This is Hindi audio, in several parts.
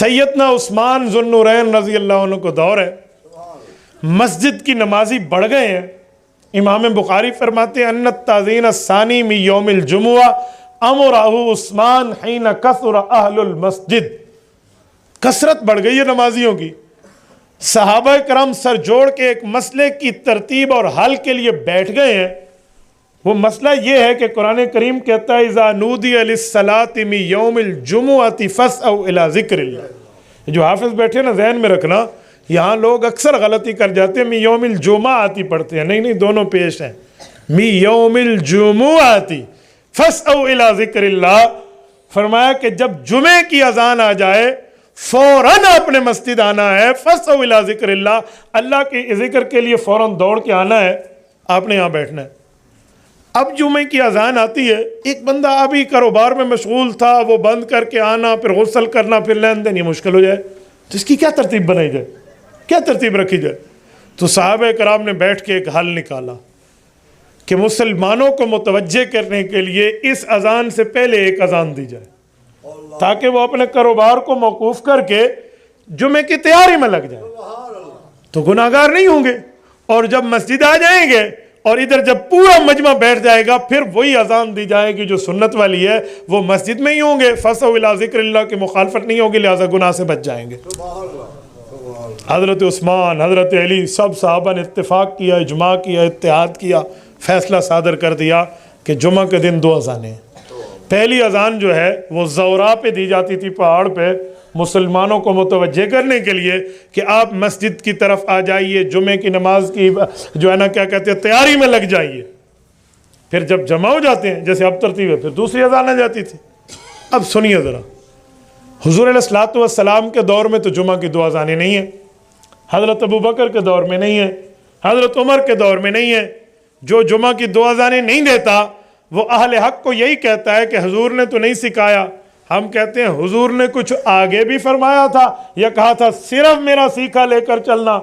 सैयदना उस्मान ज़ुन्नुरैन रज़ी अल्लाह अन्हु को दौर है, मस्जिद की नमाजी बढ़ गए हैं। इमाम बुखारी फरमाते हैं अन्नत ताज़ीन सानी मी यौमिल जुमुआ अमराहु उस्मान हिन कसरा अहलुल मस्जिद। कसरत बढ़ गई है नमाजियों की। सहाबा करम सर जोड़ के एक मसले की तरतीब और हल के लिए बैठ गए हैं। वो मसला ये है कि कुरान करीम कहता है इज़ा नूदी लिस्सलाति मी यौमिल जुमुअति फस्अउ इला ज़िक्रिल्लाह। जो हाफिज़ बैठे ना, ज़हन में रखना, यहाँ लोग अक्सर गलती कर जाते हैं, मी यौमिल जुमुअति पढ़ते हैं। नहीं नहीं, दोनों पेश हैं। मी यौमिल जुमुअति फस्अउ इला ज़िक्रिल्लाह। फरमाया कि जब जुमे की अजान आ जाए फौरन अपने मस्जिद आना है। फस्अउ इला ज़िक्रिल्लाह, अल्लाह के ज़िक्र के लिए फौरन दौड़ के आना है, आपने यहाँ बैठना है। अब जुमे की अजान आती है, एक बंदा अभी कारोबार में मशगूल था, वो बंद करके आना, फिर गुस्ल करना, फिर लेन देन, ये मुश्किल हो जाए, तो इसकी क्या तरतीब बनाई जाए, क्या तरतीब रखी जाए? तो साहबे कराम ने बैठ के एक हल निकाला कि मुसलमानों को मुतवज्जे करने के लिए इस अजान से पहले एक अजान दी जाए, ताकि वो अपने कारोबार को मौकूफ़ करके जुमे की तैयारी में लग जाए, तो गुनाहगार नहीं होंगे। और जब मस्जिद आ जाएंगे और इधर जब पूरा मजमा बैठ जाएगा, फिर वही अजान दी जाएगी जो सुन्नत वाली है, वो मस्जिद में ही होंगे। फस्अउ इला ज़िक्रिल्लाह की मुखालफत नहीं होगी, लिहाजा गुनाह से बच जाएंगे। हज़रत उस्मान, हज़रत अली, सब साहबा ने इत्तेफाक किया, इजमा किया, इत्तेहाद किया, फ़ैसला सादर कर दिया कि जुमा के दिन 2 अजानें। पहली अजान जो है वो ज़ौरा पे दी जाती थी, पहाड़ पे, मुसलमानों को मुतवज्जे करने के लिए कि आप मस्जिद की तरफ आ जाइए, जुमे की नमाज की जो है ना, क्या कहते हैं, तैयारी में लग जाइए। फिर जब जमा हो जाते हैं, जैसे अब तरतीब है, फिर दूसरी अजान आ जाती थी। अब सुनिए ज़रा, हुज़ूर अलैहिस्सलातु वस्सलाम के दौर में तो जुमा की 2 अजानें नहीं है, हज़रत अबू बकर के दौर में नहीं है, हज़रत उमर के दौर में नहीं है। जो जुमा की 2 अजानें नहीं देता वो अहले हक को यही कहता है कि हुज़ूर ने तो नहीं सिखाया। हम कहते हैं हुजूर ने कुछ आगे भी फरमाया था या कहा था सिर्फ मेरा सीखा लेकर चलना?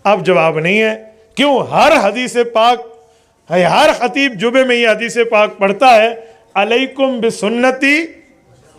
अब जवाब नहीं है। क्यों? हर हदीस पाक, हर खतीब जुबे में ये हदीस पाक पढ़ता है, अलैकुम बिसुन्नती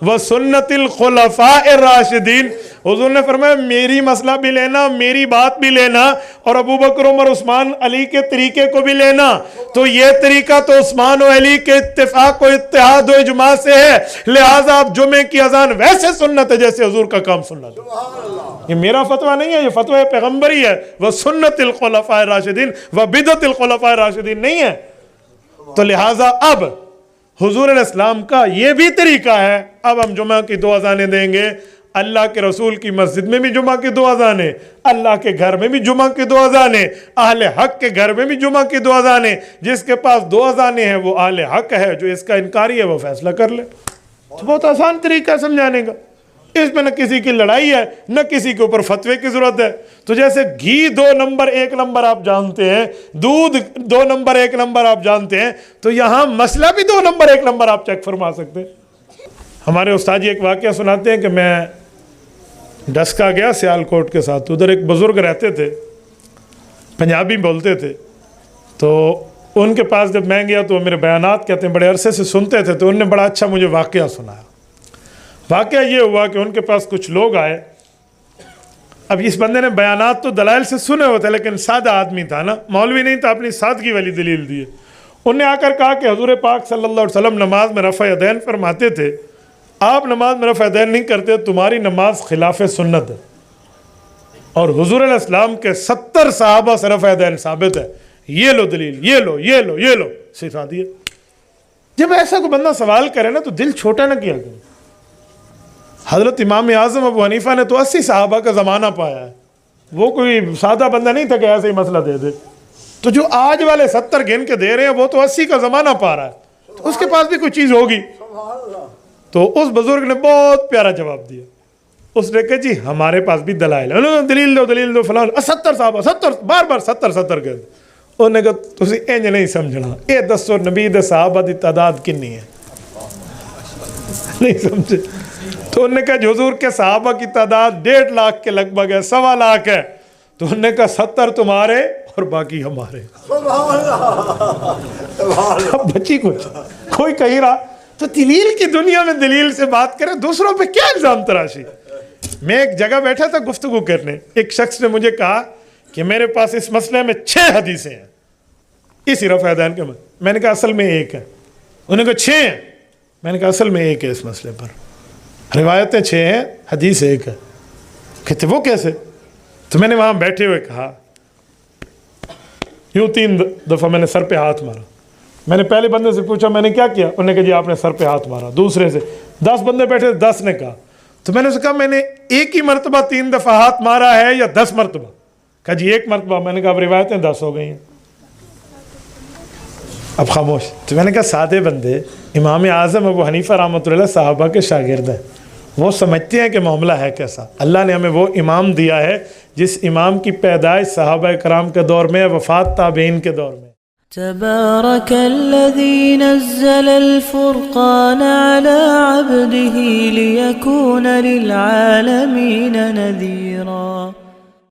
व सुन्नतिल खुलफाए राशिदीन। हुजूर ने फरमाया मेरी मसला भी लेना, मेरी बात भी लेना, और अबू बकर, उमर, उस्मान, अली के तरीके को भी लेना। तो ये तरीका तो उस्मान और अली के इत्तेफाक और इत्तेहाद और इजमा से है, लिहाजा आप जुमे की अजान वैसे सुन्नत है जैसे हुजूर का काम सुन्नत। ये मेरा फतवा नहीं है, ये फतवा पैगंबरी है। वह सुन्नतिल खुलफाए राशिदीन व बिदअतिल खुलफाए राशिदीन नहीं है। तो लिहाजा अब हुजूर अलैहिस्सलाम का ये भी तरीका है। अब हम जुमा की 2 अजानें देंगे। अल्लाह के रसूल की मस्जिद में भी जुमा की 2 अजानें, अल्लाह के घर में भी जुमा की 2 अजानें, अहले हक के घर में भी जुमा की 2 अजानें। जिसके पास 2 अजानें हैं वो अहले हक है, जो इसका इनकारी है वो फैसला कर ले। तो बहुत आसान तरीका है समझाने का। इसमें न किसी की लड़ाई है, न किसी के ऊपर फतवे की जरूरत है। तो जैसे घी 2 नंबर 1 नंबर आप जानते हैं, दूध 2 नंबर 1 नंबर आप जानते हैं, तो यहाँ मसला भी 2 नंबर 1 नंबर आप चेक फरमा सकते हैं। हमारे उस्ताद जी एक वाकया सुनाते हैं कि मैं डस्का गया सियालकोट के साथ। उधर एक बुज़ुर्ग रहते थे, पंजाबी बोलते थे। तो उनके पास जब मैं गया तो वो मेरे बयानात कहते हैं बड़े अरसे से सुनते थे। तो उन्होंने बड़ा अच्छा मुझे वाकया सुनाया। वाकया ये हुआ कि उनके पास कुछ लोग आए। अब इस बंदे ने बयानात तो दलाइल से सुने होते, लेकिन सादा आदमी था ना, मौलवी नहीं था, अपनी सादगी वाली दलील दी। उनने आकर कहा कि हुजूर पाक सल्लल्लाहु अलैहि वसल्लम नमाज में रफ़ा यदैन फरमाते थे, आप नमाज में रफ़ा यदैन नहीं करते, तुम्हारी नमाज खिलाफ सुन्नत है। और हुजूर अलैहिस्सलाम के 70 सहाबा से रफ़ा यदैन साबित है। ये लो दलील, ये लो, ये लो, ये लो, सिखा दिए। जब ऐसा कोई बंदा सवाल करे ना तो दिल छोटा ना किया करें। हज़रत इमाम आज़म अबू हनीफा ने तो 80 सहाबा का ज़माना पाया है। वो कोई सादा बंदा नहीं था कि ऐसे ही मसला दे दे। तो जो आज वाले 70 गिन के दे रहे हैं वो तो 80 का ज़माना पा रहा है, तो उसके पास भी कोई चीज़ होगी। तो उस बुजुर्ग ने बहुत प्यारा जवाब दिया। उसने कहा जी हमारे पास भी दलाइल है, दलील दो फलान। 70 साहबा, 70 बार बार 70 गए। उन्होंने कहा तुम इंज नहीं समझना, ये दसो नबी दे सहाबा की तादाद कितनी है, नहीं समझे। तो उन्होंने कहा हुजूर के सहाबा की तादाद 1.5 लाख के लगभग है, 1.25 लाख है। तो उन्होंने कहा 70 तुम्हारे और बाकी हमारे। अब बची कुछ कोई कही रहा। तो दलील की दुनिया में दलील से बात करें, दूसरों पे क्या इल्जाम तराशी। मैं एक जगह बैठा था गुफ्तगू करने, एक शख्स ने मुझे कहा कि मेरे पास इस मसले में 6 हदीसें हैं इसी रफ़ा यदैन के। मैंने कहा असल में एक है। उन्होंने कहा 6 हैं। मैंने कहा असल में एक है, इस मसले पर रिवायतें 6 हैं, हदीस एक है। कहते वो कैसे? तो मैंने वहाँ बैठे हुए कहा, यूँ 3 दफ़ा मैंने सर पे हाथ मारा। मैंने पहले बंदे से पूछा मैंने क्या किया? उन्होंने कहा जी आपने सर पे हाथ मारा। दूसरे से 10 बंदे बैठे, 10 ने कहा। तो मैंने उससे कहा मैंने एक ही मरतबा 3 दफ़ा हाथ मारा है या 10 मरतबा? कहा जी 1 मरतबा। मैंने कहा अब रिवायतें 10 हो गई हैं। अब खामोश। तो मैंने कहा सादे बंदे, इमाम आज़म अबू हनीफ़ा रहमतुल्लाह सहाबा के शागिर्द हैं, वो समझते हैं कि मामला है कैसा। अल्लाह ने हमें वो इमाम दिया है जिस इमाम की पैदाइश सहाबा कराम के दौर में, वफ़ात ताबीन के दौर में। तबारकल्लज़ी नज़्ज़लल फ़ुरक़ान अला अब्दिही लियकून लिल आलमीन नज़ीरा।